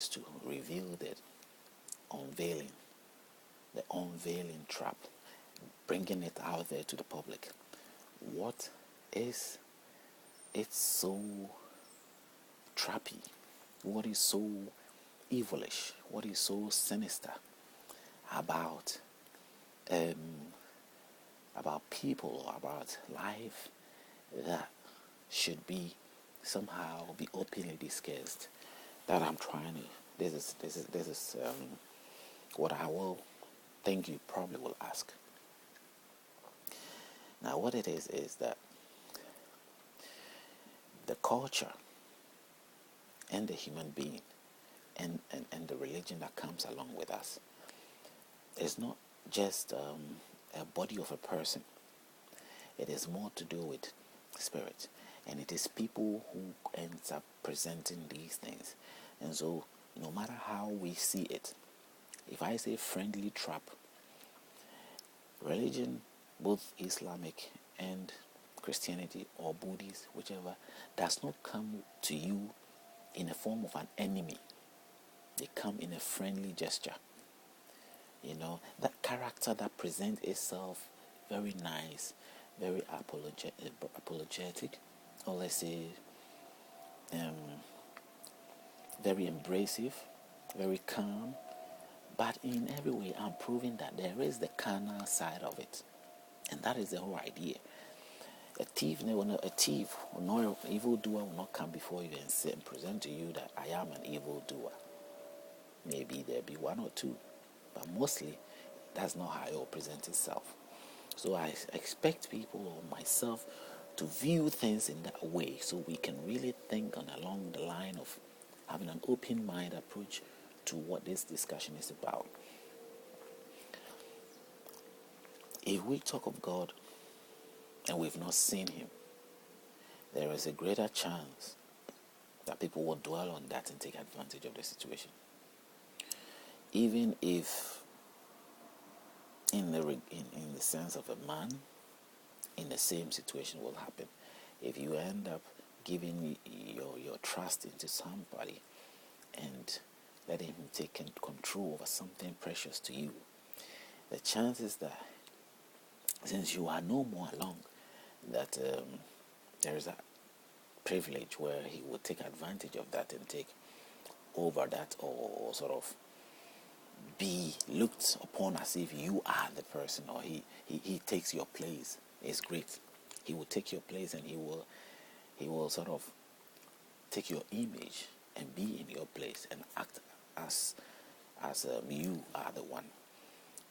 is to reveal the unveiling trap, bringing it out there to the public. What is it so trappy? What is so evilish? What is so sinister about people or about life that should be somehow be openly discussed? That I'm trying to. This is what I will think you probably will ask. Now, what it is that the culture and the human being and the religion that comes along with us is not just a body of a person. It is more to do with spirit, and it is people who ends up presenting these things. And so no matter how we see it, if I say friendly trap, religion, both Islamic and Christianity or Buddhist, whichever, does not come to you in the form of an enemy. They come in a friendly gesture. You know, that character that presents itself very nice, very apologetic, or let's say very embracive, very calm. But in every way, I'm proving that there is the carnal side of it. And that is the whole idea. A thief or an evildoer will not come before you and say and present to you that I am an evildoer. Maybe there be one or two, but mostly that's not how it will present itself. So I expect people or myself to view things in that way, so we can really think along the line of having an open mind approach to what this discussion is about. If we talk of God and we've not seen him, there is a greater chance that people will dwell on that and take advantage of the situation. Even if in the sense of a man, in the same situation will happen. If you end up giving your trust into somebody and letting him take control over something precious to you, the chances that since you are no more along, that there is a privilege where he will take advantage of that and take over that, or sort of be looked upon as if you are the person, or he takes your place. It's great. He will take your place, and he will sort of take your image and be in your place and act as you are the one.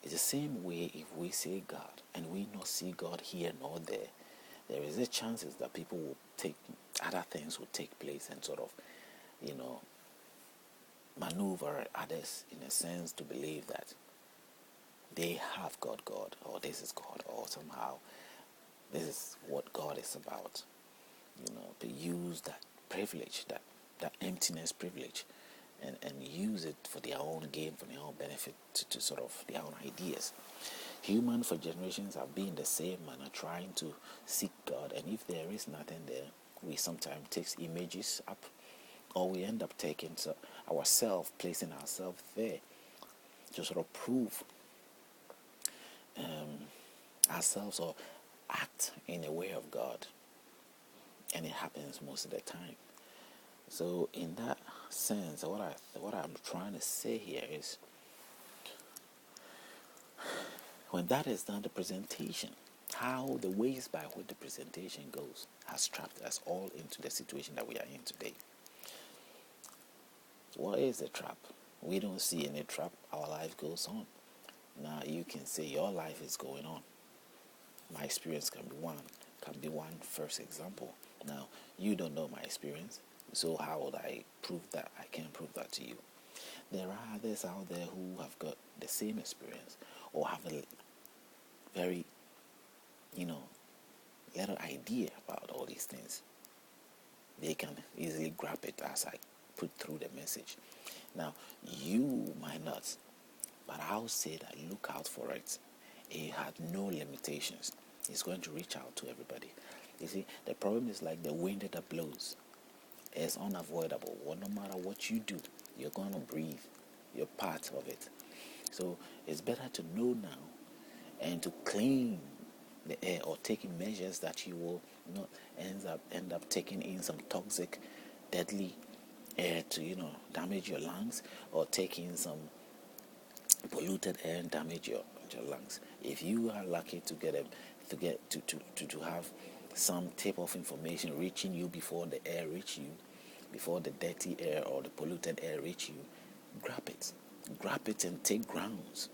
It's the same way if we say God and we not see God here nor there. There is a chances that people will other things will take place and sort of, maneuver others in a sense to believe that they have God, or this is God, or somehow this is what God is about. To use that privilege, that emptiness privilege, and use it for their own gain, for their own benefit, to sort of their own ideas. Human for generations have been the same manner, trying to seek God, and if there is nothing there, we sometimes take images up, or we end up taking placing ourselves there to sort of prove ourselves or act in a way of God, and it happens most of the time. So in that sense, what I'm trying to say here is, when that is done, the presentation, how the ways by which the presentation goes, has trapped us all into the situation that we are in today. What is the trap? We don't see any trap. Our life goes on. Now you can say your life is going on. My experience can be one first example. Now you don't know my experience, so how would I prove that? I can't prove that to you. There are others out there who have got the same experience, or have a very, little idea about all these things. They can easily grab it as I put through the message. Now, you might not, but I'll say that look out for it. It had no limitations. It's going to reach out to everybody. You see, the problem is like the wind that blows. It's unavoidable. Well, no matter what you do, You're going to breathe. You're part of it. So it's better to know now and to clean the air, or taking measures that you will not end up taking in some toxic, deadly air to damage your lungs, or taking some polluted air and damage your lungs. If you are lucky to have some type of information reaching you before the air reach you, before the dirty air or the polluted air reach you, grab it and take grounds.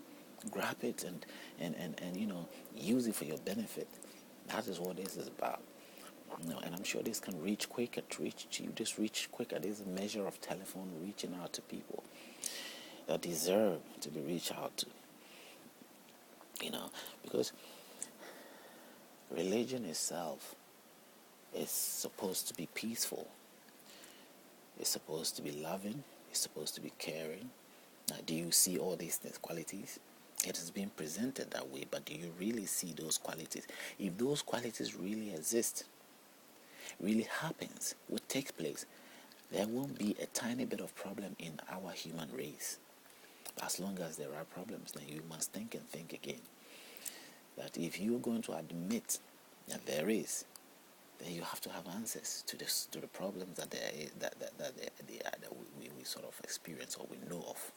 Grab it and use it for your benefit. That is what this is about. And I'm sure this can reach quicker. Reach quicker. There's a measure of telephone reaching out to people that deserve to be reached out to. Because religion itself is supposed to be peaceful. It's supposed to be loving. It's supposed to be caring. Now, do you see all these qualities? It has been presented that way, but do you really see those qualities? If those qualities really exist, really happens, what takes place, there won't be a tiny bit of problem in our human race. As long as there are problems, then you must think and think again. That if you're going to admit that there is, then you have to have answers to the problems that we sort of experience or we know of.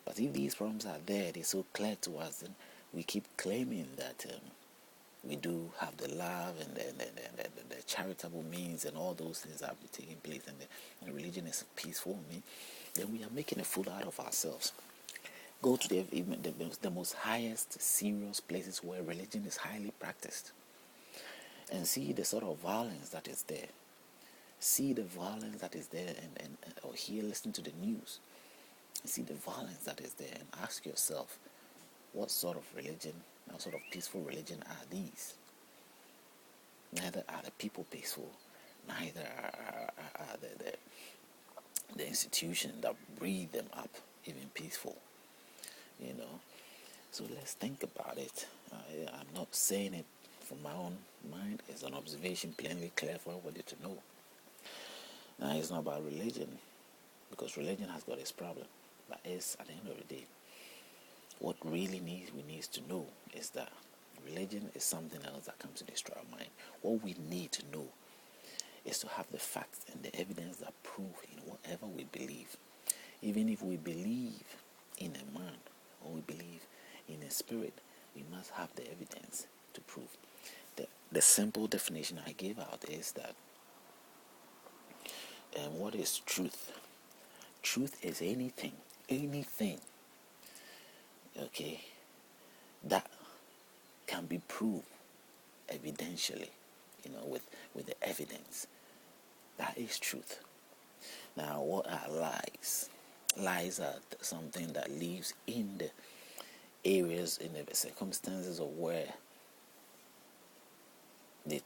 But if these problems are there, they're so clear to us, then we keep claiming that we do have the love and the charitable means and all those things that are taking place, and the religion is peaceful, then we are making a fool out of ourselves. Go to the most highest serious places where religion is highly practiced and see the sort of violence that is there. See the violence that is there, or listen to the news. See the violence that is there, and ask yourself, what sort of religion, what sort of peaceful religion are these? Neither are the people peaceful, neither are the institution that breathe them up even peaceful. So let's think about it. I'm not saying it from my own mind. It's an observation plainly clear for everybody to know. Now, it's not about religion, because religion has got its problem. But it's, at the end of the day, what we need to know is that religion is something else that comes to destroy our mind. What we need to know is to have the facts and the evidence that prove in whatever we believe. Even if we believe in a man or we believe in a spirit, we must have the evidence to prove. The simple definition I gave out is that what is truth? Truth is anything, okay, that can be proved evidentially, with the evidence. That is truth. Now, what are lies? Lies are something that lives in the areas, in the circumstances of where they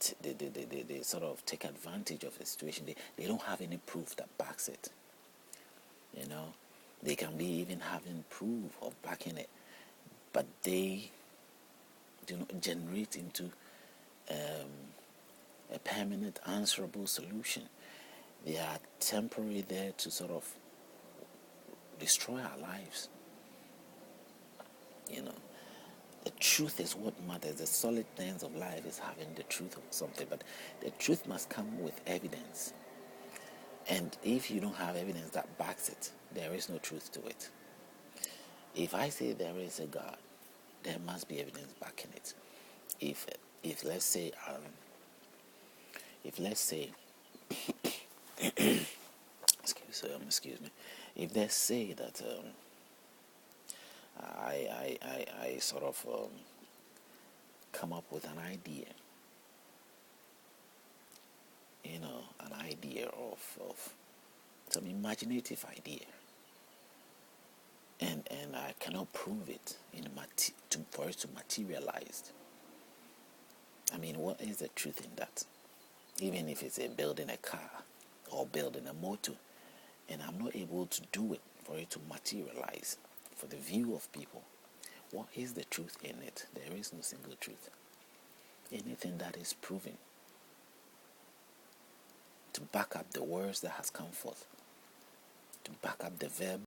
sort of take advantage of the situation. They don't have any proof that backs it. They can be even having proof of backing it, but they do not generate into a permanent, answerable solution. They are temporary, there to sort of destroy our lives. The truth is what matters. The solid things of life is having the truth of something, but the truth must come with evidence. And if you don't have evidence that backs it, there is no truth to it. If I say there is a God, there must be evidence backing it. If let's say excuse me, if they say that I sort of come up with an idea, an idea of some imaginative idea, and I cannot prove it for it to materialize. I mean, what is the truth in that? Even if it's building a car or building a motor, and I'm not able to do it for it to materialize for the view of people, what is the truth in it? There is no single truth. Anything that is proven to back up the words that has come forth to back up the verb